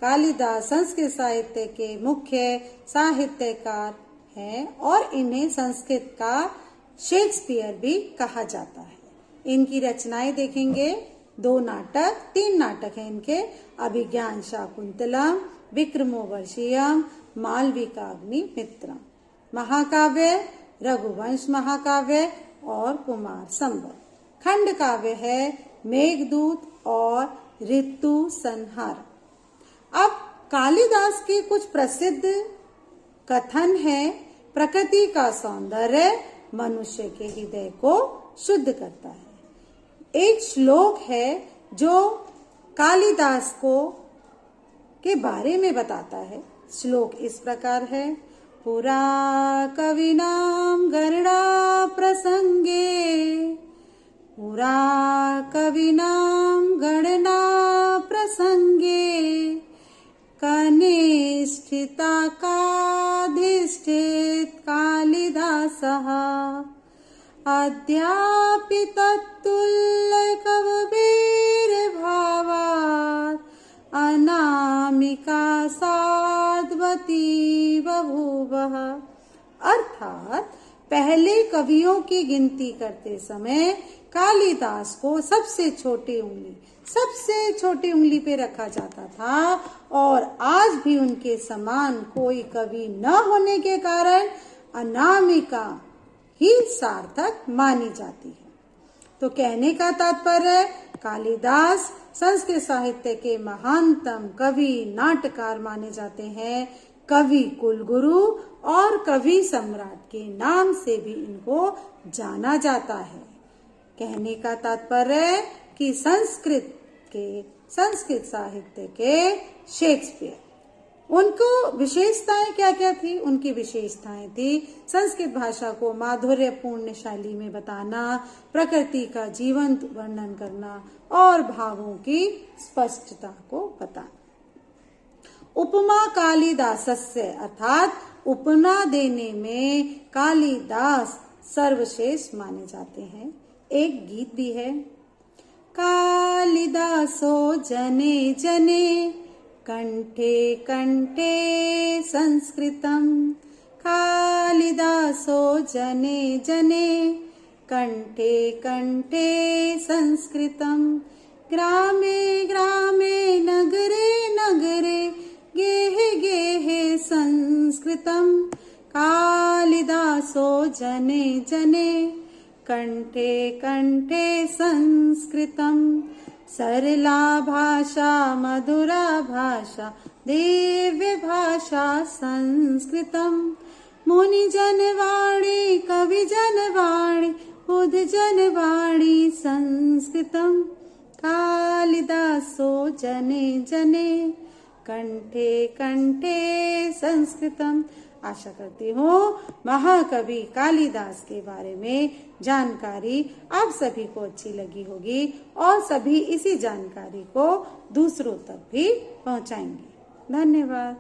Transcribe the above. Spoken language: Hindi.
कालिदास संस्कृत साहित्य के मुख्य साहित्यकार हैं और इन्हें संस्कृत का शेक्सपियर भी कहा जाता है। इनकी रचनाएं देखेंगे, 3 नाटक हैं इनके, अभिज्ञान शाकुंतलम, विक्रमोर्वशीयम, मालविकाग्निमित्रम। महाकाव्य रघुवंश महाकाव्य और कुमार संभव। खंड काव्य है मेघदूत और ऋतु संहार। अब कालिदास के कुछ प्रसिद्ध कथन है, प्रकृति का सौंदर्य मनुष्य के हृदय को शुद्ध करता है। एक श्लोक है जो कालिदास को के बारे में बताता है। श्लोक इस प्रकार है, पुरा कविनाम गणना प्रसंगे, पुरा कविनाम गणना प्रसंगे, कनिष्ठिता काधिष्ठित कालिदासः, अद्यापि तत्तुल्य कववीरभावात्, अनामिका साध्वती बभूवः। अर्थात पहले कवियों की गिनती करते समय कालिदास को सबसे छोटी उंगली पे रखा जाता था और आज भी उनके समान कोई कवि न होने के कारण अनामिका ही सार्थक मानी जाती है। तो कहने का तात्पर्य, कालिदास संस्कृत साहित्य के महानतम कवि नाटककार माने जाते हैं। कवि कुलगुरु और कवि सम्राट के नाम से भी इनको जाना जाता है। कहने का तात्पर्य कि संस्कृत साहित्य के शेक्सपियर, उनको विशेषताएं क्या क्या थी? उनकी विशेषताएं थी संस्कृत भाषा को माधुर्यपूर्ण शैली में बताना, प्रकृति का जीवंत वर्णन करना और भावों की स्पष्टता को बताना। उपमा कालिदासस्य, अर्थात उपमा देने में कालिदास सर्वश्रेष्ठ माने जाते हैं। एक गीत भी है, कालिदासो जने जने कंठे कंठे संस्कृतम, कालिदासो जने जने कंठे कंठे संस्कृतम, ग्रामे ग्रामे नगरे नगरे गेहे गेहे संस्कृतम, कालिदासो जने जने कंठे कंठे संस्कृतम, सरला भाषा मधुरा भाषा दिव्य भाषा संस्कृतम, मुनि जनवाणी कवि जनवाणी बुध जनवाणी संस्कृतम, कालिदासो जने जने कंठे कंठे संस्कृतम। आशा करती हूँ महाकवि कालिदास के बारे में जानकारी आप सभी को अच्छी लगी होगी और सभी इसी जानकारी को दूसरों तक भी पहुँचाएंगे। धन्यवाद।